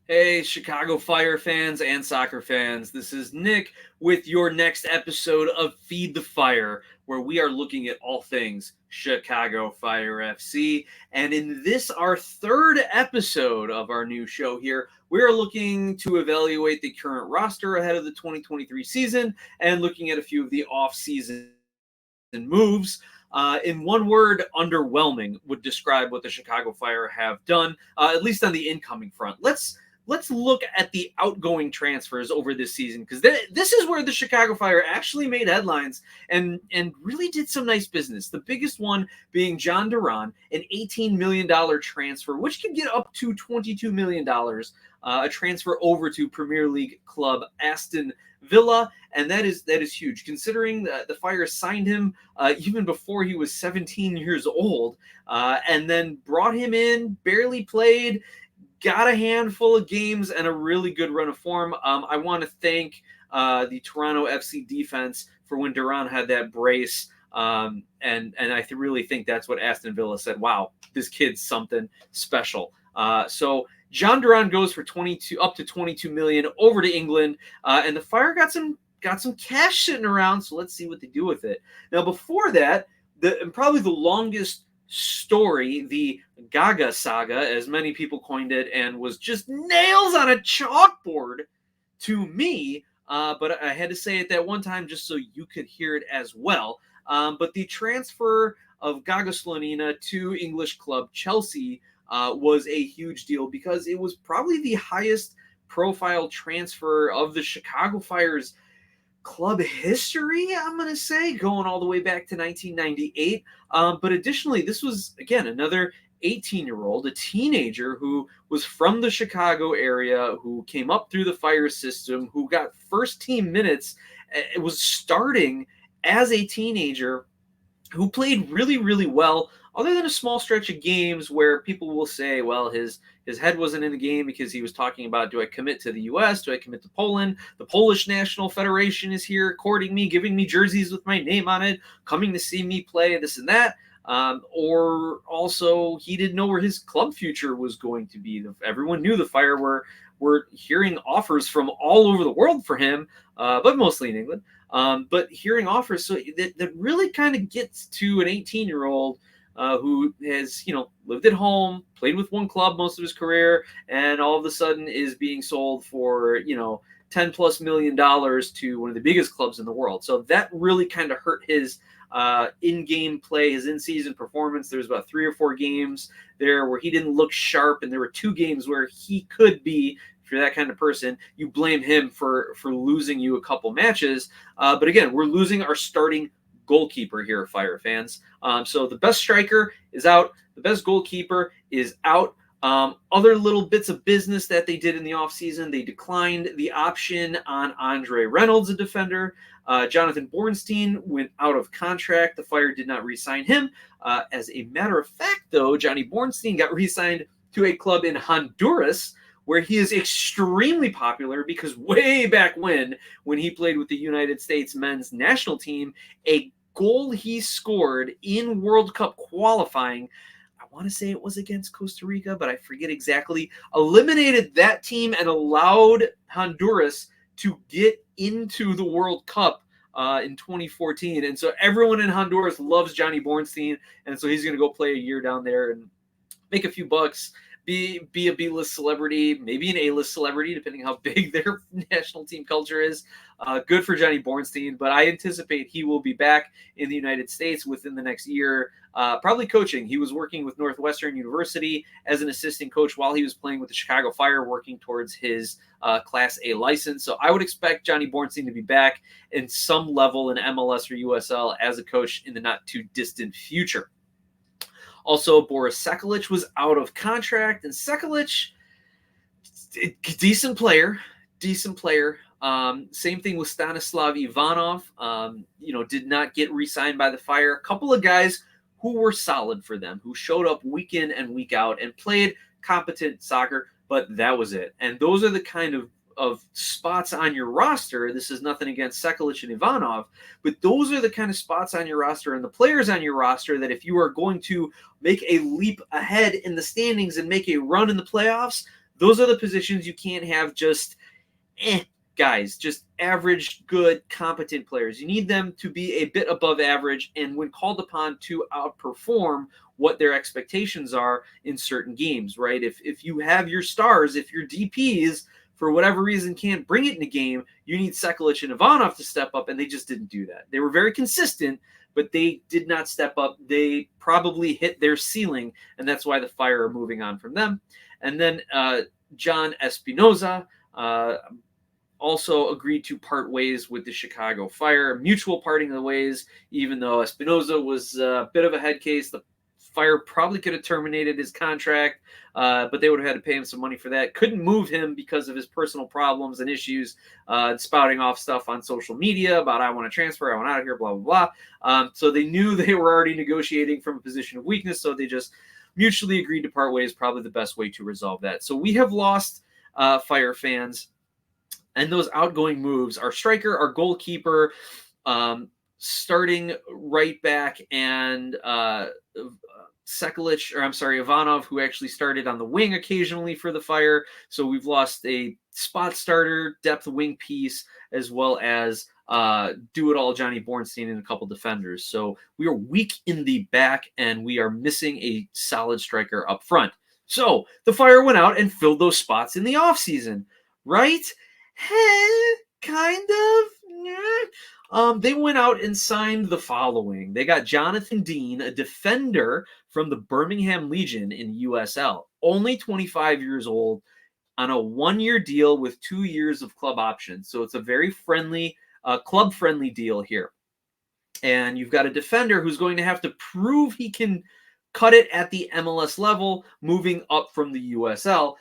Hey, Chicago Fire fans and soccer fans. This is Nick with your next episode of Feed the Fire, where we are looking at all things Chicago Fire FC. And in this, our third episode of our new show here, we are looking to evaluate the current roster ahead of the 2023 season and looking at a few of the off-season moves. In one word, underwhelming would describe what the Chicago Fire have done, at least on the incoming front. Let's look at the outgoing transfers over this season, because this is where the Chicago Fire actually made headlines and really did some nice business. The biggest one being John Duran, an $18 million transfer, which can get up to $22 million, a transfer over to Premier League club Aston Villa, and that is huge, considering that the Fire signed him even before he was 17 years old, and then brought him in, barely played, got a handful of games and a really good run of form. I want to thank the Toronto FC defense for when Duran had that brace. And I really think that's what Aston Villa said. Wow, this kid's something special. So John Duran goes for up to 22 million over to England, and the Fire got some cash sitting around. So let's see what they do with it. Now, before that, probably the longest story, the Gaga saga, as many people coined it, and was just nails on a chalkboard to me. But I had to say it that one time just so you could hear it as well. But the transfer of Gaga Slonina to English club Chelsea was a huge deal, because it was probably the highest profile transfer of the Chicago Fire's club history, I'm going to say, going all the way back to 1998. But additionally, this was, again, another 18-year-old, a teenager who was from the Chicago area, who came up through the Fire system, who got first team minutes, was starting as a teenager, who played really, really well, other than a small stretch of games where people will say, well, his head wasn't in the game because he was talking about, do I commit to the U.S.? Do I commit to Poland? The Polish National Federation is here courting me, giving me jerseys with my name on it, coming to see me play, this and that. Or also, he didn't know where his club future was going to be. Everyone knew the Fire were hearing offers from all over the world for him, but mostly in England. But hearing offers, so that really kind of gets to an 18-year-old who has, lived at home, played with one club most of his career, and all of a sudden is being sold for, $10+ million to one of the biggest clubs in the world. So that really kind of hurt his in-game play, his in-season performance. There's about 3 or 4 games there where he didn't look sharp, and there were 2 games where he could be. If you're that kind of person, you blame him for losing you a couple matches. But again, we're losing our starting goalkeeper here, Fire fans. So the best striker is out. The best goalkeeper is out. Other little bits of business that they did in the offseason, they declined the option on Andre Reynolds, a defender. Jonathan Bornstein went out of contract. The Fire did not re-sign him. As a matter of fact, though, Johnny Bornstein got re-signed to a club in Honduras, where he is extremely popular, because way back when he played with the United States men's national team, a goal he scored in World Cup qualifying, I want to say it was against Costa Rica, but I forget exactly, eliminated that team and allowed Honduras to get into the World Cup in 2014. And so everyone in Honduras loves Johnny Bornstein, and so he's going to go play a year down there and make a few bucks, be a B-list celebrity, maybe an A-list celebrity, depending how big their national team culture is. Good for Johnny Bornstein, but I anticipate he will be back in the United States within the next year, probably coaching. He was working with Northwestern University as an assistant coach while he was playing with the Chicago Fire, working towards his Class A license. So I would expect Johnny Bornstein to be back in some level in MLS or USL as a coach in the not-too-distant future. Also, Boris Sekulic was out of contract, and Sekulic, decent player. Same thing with Stanislav Ivanov. Did not get re-signed by the Fire. A couple of guys who were solid for them, who showed up week in and week out and played competent soccer, but that was it. And those are the kind of spots on your roster. This is nothing against Sekulic and Ivanov, but those are the kind of spots on your roster and the players on your roster that if you are going to make a leap ahead in the standings and make a run in the playoffs, Those are the positions you can't have just guys, just average, good, competent players. You need them to be a bit above average, and when called upon to outperform what their expectations are in certain games, right? If you have your stars, if your DPs for whatever reason can't bring it in a game, you need Sekulic and Ivanov to step up, and they just didn't do that. They were very consistent, but they did not step up. They probably hit their ceiling, and that's why the Fire are moving on from them. And then John Espinoza also agreed to part ways with the Chicago Fire. Mutual parting of the ways, even though Espinoza was a bit of a head case. The Fire probably could have terminated his contract, but they would have had to pay him some money for that. Couldn't move him because of his personal problems and issues, spouting off stuff on social media about I want to transfer, I want out of here, blah, blah, blah. So they knew they were already negotiating from a position of weakness, so they just mutually agreed to part ways, probably the best way to resolve that. So we have lost Fire fans. And those outgoing moves, our striker, our goalkeeper, starting right back, and Sekulic, or I'm sorry, Ivanov, who actually started on the wing occasionally for the Fire. So we've lost a spot starter, depth wing piece, as well as do-it-all Johnny Bornstein and a couple defenders. So we are weak in the back, and we are missing a solid striker up front. So the Fire went out and filled those spots in the offseason, right? Kind of. They went out and signed the following. They got Jonathan Dean, a defender from the Birmingham Legion in USL, only 25 years old, on a 1-year deal with 2 years of club options. So it's a very friendly, club-friendly deal here. And you've got a defender who's going to have to prove he can cut it at the MLS level, moving up from the USL.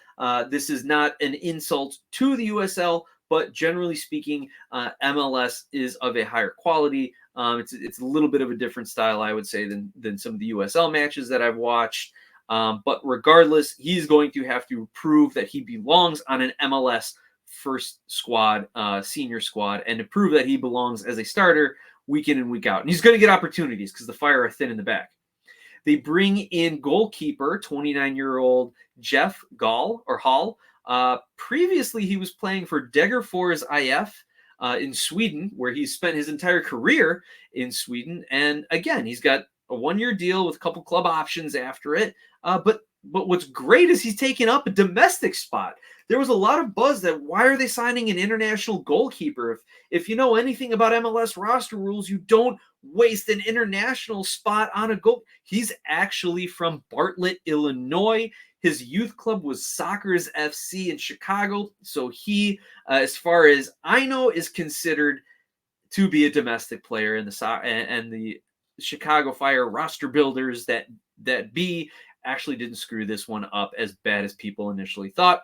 This is not an insult to the USL, but generally speaking, MLS is of a higher quality. It's a little bit of a different style, I would say, than some of the USL matches that I've watched. But regardless, he's going to have to prove that he belongs on an MLS first squad, senior squad, and to prove that he belongs as a starter week in and week out. And he's going to get opportunities because the Fire are thin in the back. They bring in goalkeeper, 29-year-old Jeff Hall. Previously, he was playing for Degerfors IF in Sweden, where he spent his entire career in Sweden. And again, he's got a 1-year deal with a couple club options after it. But what's great is he's taken up a domestic spot. There was a lot of buzz that why are they signing an international goalkeeper? If you know anything about MLS roster rules, you don't waste an international spot on a goal. He's actually from Bartlett, Illinois. His youth club was Sockers FC in Chicago. So he, as far as I know, is considered to be a domestic player in the Chicago Fire roster builders that actually didn't screw this one up as bad as people initially thought.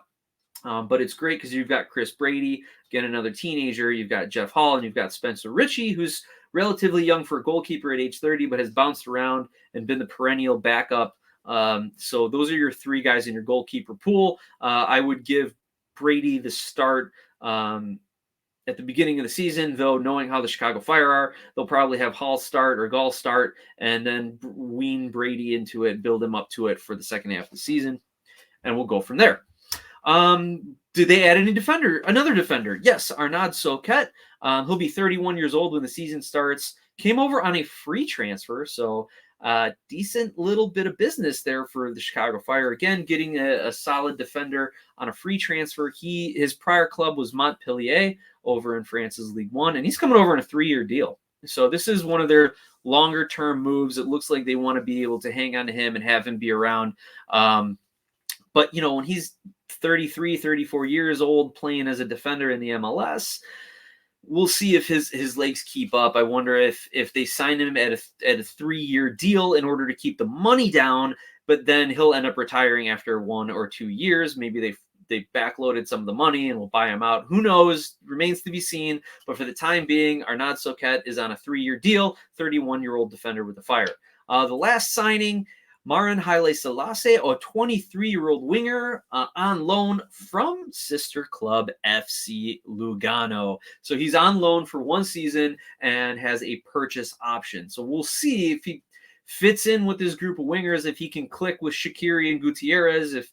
But it's great because you've got Chris Brady, again, another teenager. You've got Jeff Hall, and you've got Spencer Ritchie, who's relatively young for a goalkeeper at age 30, but has bounced around and been the perennial backup. So those are your 3 guys in your goalkeeper pool. I would give Brady the start at the beginning of the season, though knowing how the Chicago Fire are, they'll probably have Hall start or Gall start, and then wean Brady into it, build him up to it for the second half of the season, and we'll go from there. Did they add another defender? Yes, Arnaud Soquet. He'll be 31 years old when the season starts. Came over on a free transfer, so decent little bit of business there for the Chicago Fire. Again, getting a solid defender on a free transfer. His prior club was Montpellier over in France's Ligue 1, and he's coming over on a 3-year deal. So this is one of their longer-term moves. It looks like they want to be able to hang on to him and have him be around. But, when he's 33, 34 years old playing as a defender in the MLS, we'll see if his legs keep up. I wonder if they sign him at a 3-year deal in order to keep the money down, but then he'll end up retiring after 1 or 2 years. Maybe they backloaded some of the money and will buy him out. Who knows? Remains to be seen. But for the time being, Arnaud Soquet is on a 3-year deal, 31-year-old defender with the Fire. The last signing, Marin Haile Selassie, a 23-year-old winger on loan from sister club FC Lugano. So he's on loan for 1 season and has a purchase option. So we'll see if he fits in with this group of wingers, if he can click with Shaqiri and Gutierrez, if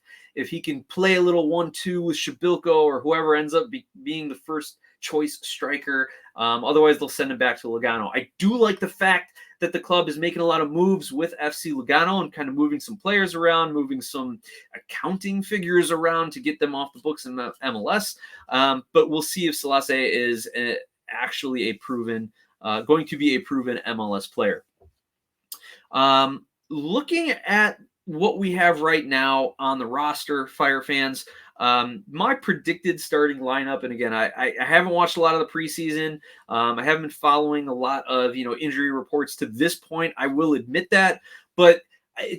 he can play a little 1-2 with Shabilko or whoever ends up being the first choice striker. Otherwise, they'll send him back to Lugano. I do like the fact that the club is making a lot of moves with FC Lugano and kind of moving some players around, moving some accounting figures around to get them off the books in the MLS. But we'll see if Selassie is actually going to be a proven MLS player. Looking at what we have right now on the roster, Fire fans, my predicted starting lineup, and again, I haven't watched a lot of the preseason. I haven't been following a lot of injury reports to this point. I will admit that, but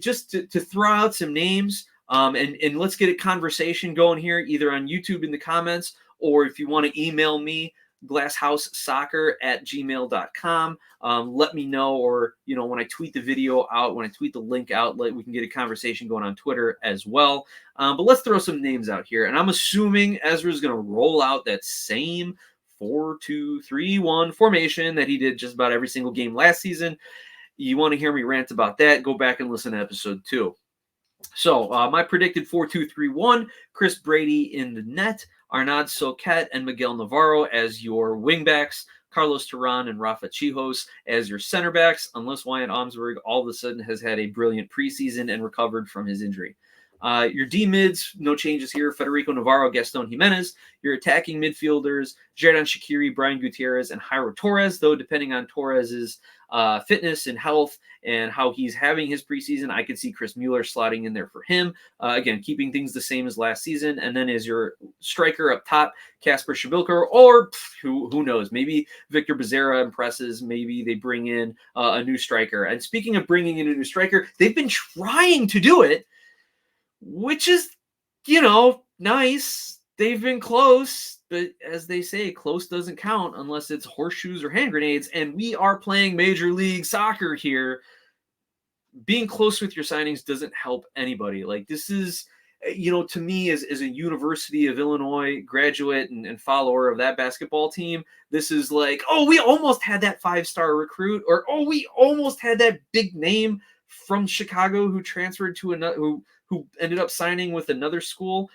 just to throw out some names, and let's get a conversation going here, either on YouTube in the comments, or if you want to email me, glasshousesoccer@gmail.com. Let me know, or when I tweet the video out, when I tweet the link out, we can get a conversation going on Twitter as well. But let's throw some names out here, and I'm assuming Ezra's going to roll out that same 4-2-3-1 formation that he did just about every single game last season. You want to hear me rant about that? Go back and listen to episode 2. So my predicted 4-2-3-1: Chris Brady in the net, Arnaud Soquet and Miguel Navarro as your wingbacks, Carlos Turan and Rafa Chijos as your center backs, unless Wyatt Omsberg all of a sudden has had a brilliant preseason and recovered from his injury. Your D-mids, no changes here: Federico Navarro, Gaston Jimenez. Your attacking midfielders, Xherdan Shaqiri, Brian Gutierrez, and Jairo Torres, though depending on Torres's fitness and health and how he's having his preseason, I could see Chris Mueller slotting in there for him. Again, keeping things the same as last season. And then as your striker up top, Kasper Shabilko, or who knows, maybe Victor Becerra impresses. Maybe they bring in a new striker. And speaking of bringing in a new striker, they've been trying to do it, which is, nice. They've been close, but as they say, close doesn't count unless it's horseshoes or hand grenades, and we are playing Major League Soccer here. Being close with your signings doesn't help anybody. Like, this is, to me, as a University of Illinois graduate and follower of that basketball team, this is like, oh, we almost had that 5-star recruit, or, oh, we almost had that big name from Chicago who transferred to another, who ended up signing with another school.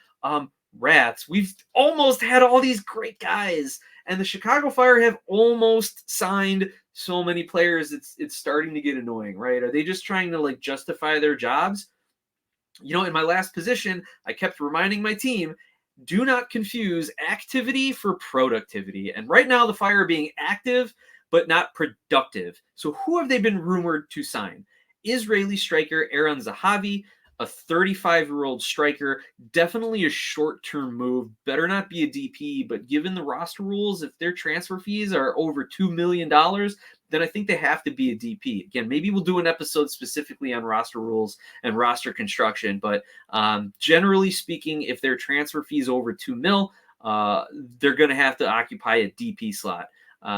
Rats. We've almost had all these great guys, and the Chicago Fire have almost signed so many players. It's starting to get annoying, right? Are they just trying to justify their jobs? In my last position, I kept reminding my team, do not confuse activity for productivity. And right now the Fire are being active, but not productive. So who have they been rumored to sign? Israeli striker Aaron Zahavi, a 35-year-old striker, definitely a short-term move. Better not be a DP, but given the roster rules, if their transfer fees are over $2 million, then I think they have to be a DP. Again, maybe we'll do an episode specifically on roster rules and roster construction, but generally speaking, if their transfer fees over $2 million, they're going to have to occupy a DP slot.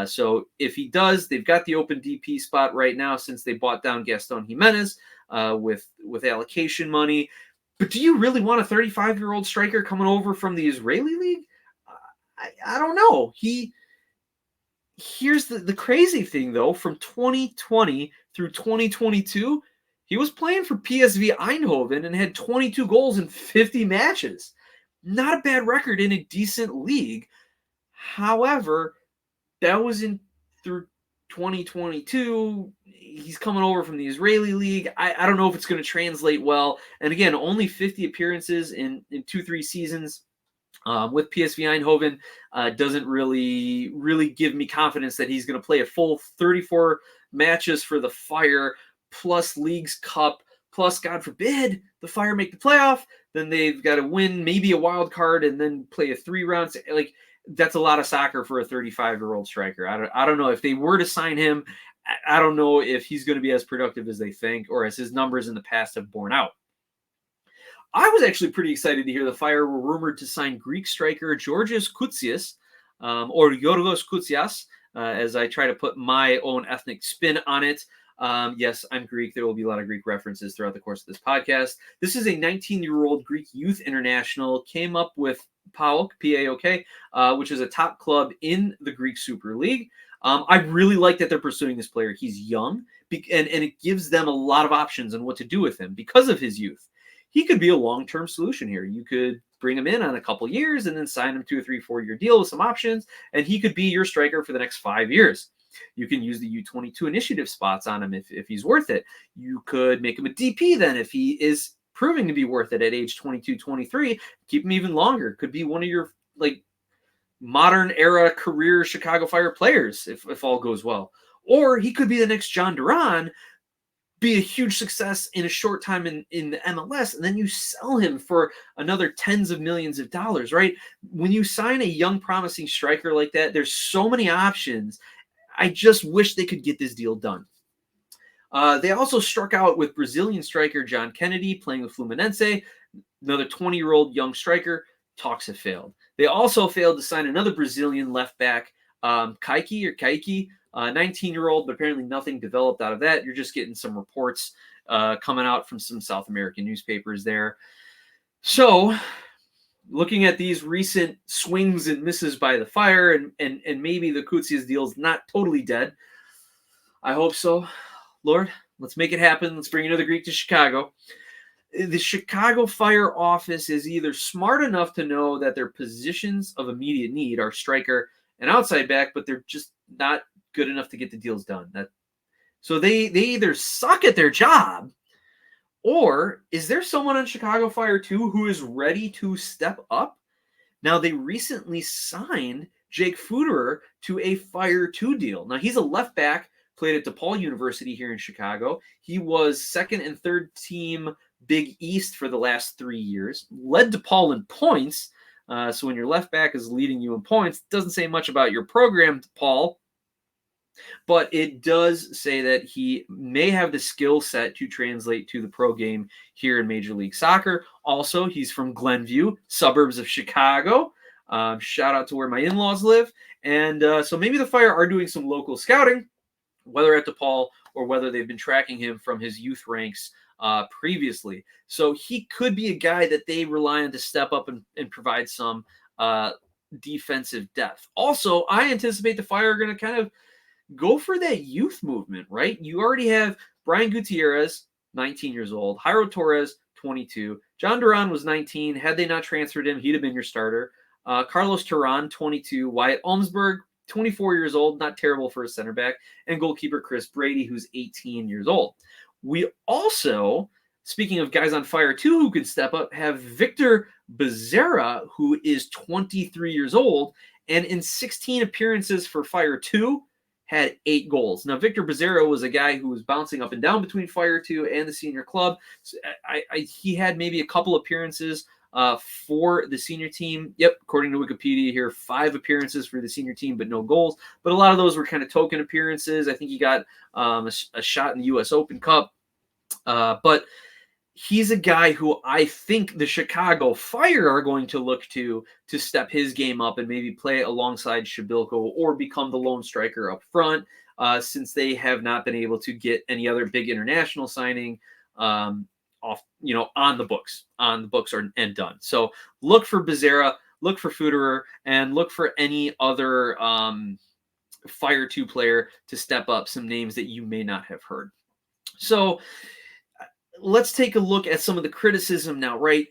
So if he does, they've got the open DP spot right now since they bought down Gaston Jimenez with allocation money. But do you really want a 35-year-old striker coming over from the Israeli league? I don't know. Here's the crazy thing, though. From 2020 through 2022, he was playing for PSV Eindhoven and had 22 goals in 50 matches. Not a bad record in a decent league. However, that was through 2022. He's coming over from the Israeli league. I don't know if it's going to translate well. And again, only 50 appearances in 2-3 seasons with PSV Eindhoven doesn't really give me confidence that he's going to play a full 34 matches for the Fire, plus Leagues Cup, plus, God forbid, the Fire make the playoff. Then they've got to win maybe a wild card and then play a 3-round. That's a lot of soccer for a 35-year-old striker. I don't know if they were to sign him. I don't know if he's going to be as productive as they think, or as his numbers in the past have borne out. I was actually pretty excited to hear the Fire were rumored to sign Greek striker Georgios Koutsias, or Yorgos Koutsias, as I try to put my own ethnic spin on it. Yes, I'm Greek. There will be a lot of Greek references throughout the course of this podcast. This is a 19-year-old Greek youth international, came up with PAOK, P-A-O-K, which is a top club in the Greek Super League. I really like that they're pursuing this player. He's young, and it gives them a lot of options on what to do with him because of his youth. He could be a long-term solution here. You could bring him in on a couple years and then sign him to a 3, 4-year deal with some options, and he could be your striker for the next 5 years. You can use the U22 initiative spots on him if he's worth it. You could make him a DP then if he is proving to be worth it at age 22, 23. Keep him even longer. Could be one of your like modern era career Chicago Fire players if all goes well. Or he could be the next John Duran, be a huge success in a short time in the MLS, and then you sell him for another tens of millions of dollars, right? When you sign a young, promising striker like that, there's so many options. I just wish they could get this deal done. They also struck out with Brazilian striker John Kennedy playing with Fluminense, another 20-year-old young striker. Talks have failed. They also failed to sign another Brazilian left back, Kaique, 19-year-old, but apparently nothing developed out of that. You're just getting some reports coming out from some South American newspapers there. So looking at these recent swings and misses by the Fire, and maybe the Koutsias deal is not totally dead. I hope so. Lord, let's make it happen. Let's bring another Greek to Chicago. The Chicago Fire office is either smart enough to know that their positions of immediate need are striker and outside back, but they're just not good enough to get the deals done. So they either suck at their job, or is there someone on Chicago Fire too who is ready to step up? Now, they recently signed Jake Fuderer to a Fire 2 deal. Now, he's a left back, played at DePaul University here in Chicago. He was second and third team Big East for the last 3 years, led DePaul in points. So when your left back is leading you in points, it doesn't say much about your program, DePaul, but it does say that he may have the skill set to translate to the pro game here in Major League Soccer. Also, he's from Glenview, suburbs of Chicago. Shout out to where my in-laws live. And so maybe the Fire are doing some local scouting, whether at DePaul or whether they've been tracking him from his youth ranks previously. So he could be a guy that they rely on to step up and provide some defensive depth. Also, I anticipate the Fire are going to kind of go for that youth movement, right? You already have Brian Gutierrez, 19 years old, Jairo Torres, 22. John Duran was 19. Had they not transferred him, he'd have been your starter. Carlos Turan, 22. Wyatt Olmsberg, 24 years old, not terrible for a center back. And goalkeeper Chris Brady, who's 18 years old. We also, speaking of guys on Fire 2 who can step up, have Victor Becerra, who is 23 years old, and in 16 appearances for Fire 2, had 8 goals. Now, Victor Becerra was a guy who was bouncing up and down between Fire 2 and the senior club. So he had maybe a couple appearances for the senior team. Yep, according to Wikipedia here, 5 appearances for the senior team, but no goals. But a lot of those were kind of token appearances. I think he got a shot in the U.S. Open Cup. But he's a guy who I think the Chicago Fire are going to look to step his game up and maybe play alongside Shabilko or become the lone striker up front, since they have not been able to get any other big international signing on the books and done. So look for Becerra, look for Fuderer, and look for any other Fire 2 player to step up, some names that you may not have heard. So let's take a look at some of the criticism now, right?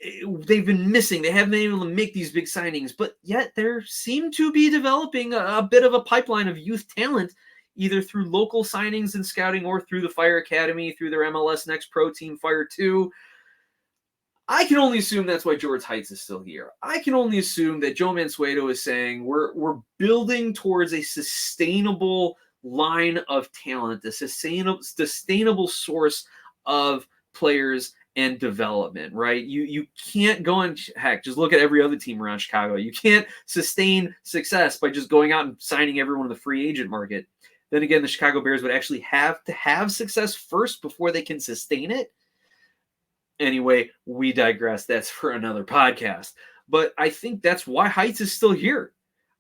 They've been missing. They haven't been able to make these big signings, but yet there seem to be developing a bit of a pipeline of youth talent, either through local signings and scouting or through the Fire Academy, through their MLS Next Pro team, Fire 2. I can only assume that's why George Heights is still here. I can only assume that Joe Mansueto is saying we're building towards a sustainable line of talent, a sustainable source of players and development, right? You can't go and just look at every other team around Chicago. You can't sustain success by just going out and signing everyone in the free agent market. Then again, the Chicago Bears would actually have to have success first before they can sustain it. Anyway, we digress. That's for another podcast. But I think that's why Heights is still here.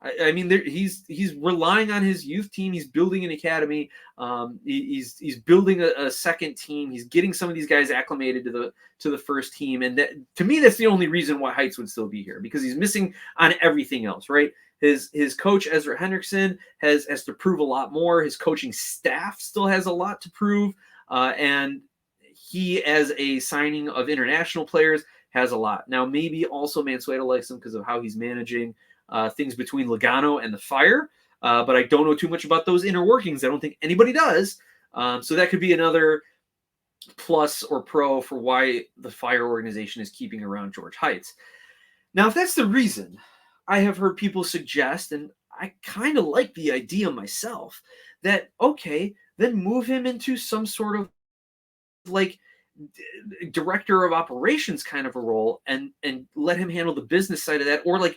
I mean, he's relying on his youth team. He's building an academy. He's building a second team. He's getting some of these guys acclimated to the first team. And that, to me, that's the only reason why Heights would still be here, because he's missing on everything else, right? His coach Ezra Hendrickson has to prove a lot more. His coaching staff still has a lot to prove, and he, as a signing of international players, has a lot. Now, maybe also Mansueto likes him because of how he's managing things between Logano and the Fire, but I don't know too much about those inner workings. I don't think anybody does. So that could be another plus or pro for why the Fire organization is keeping around George Heights. Now, if that's the reason, I have heard people suggest, and I kind of like the idea myself, that, okay, then move him into some sort of like director of operations kind of a role, and let him handle the business side of that. Or like,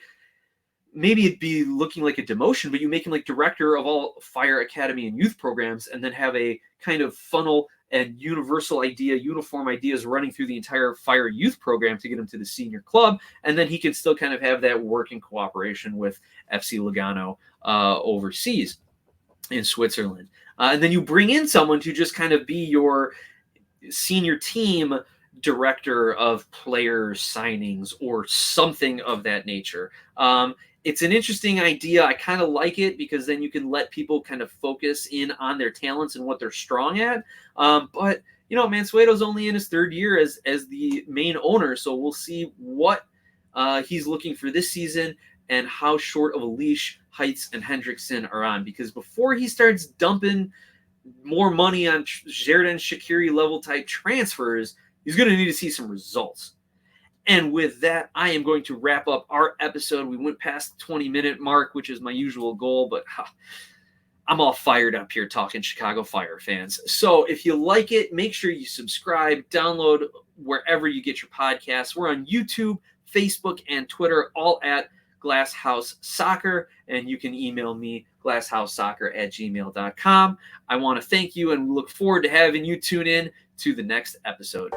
maybe it'd be looking like a demotion, but you make him like director of all Fire Academy and youth programs, and then have a kind of funnel and uniform ideas running through the entire Fire youth program to get him to the senior club. And then he can still kind of have that working cooperation with FC Lugano overseas in Switzerland. And then you bring in someone to just kind of be your senior team director of player signings or something of that nature. It's an interesting idea. I kind of like it, because then you can let people kind of focus in on their talents and what they're strong at. But, you know, Mansueto's only in his third year as the main owner, so we'll see what he's looking for this season and how short of a leash Heights and Hendrickson are on. Because before he starts dumping more money on Xherdan Shaqiri level type transfers, he's going to need to see some results. And with that, I am going to wrap up our episode. We went past the 20-minute mark, which is my usual goal, but I'm all fired up here talking Chicago Fire fans. So if you like it, make sure you subscribe, download wherever you get your podcasts. We're on YouTube, Facebook, and Twitter, all at Glasshouse Soccer, and you can email me, glasshouseSoccer@gmail.com. I want to thank you, and we look forward to having you tune in to the next episode.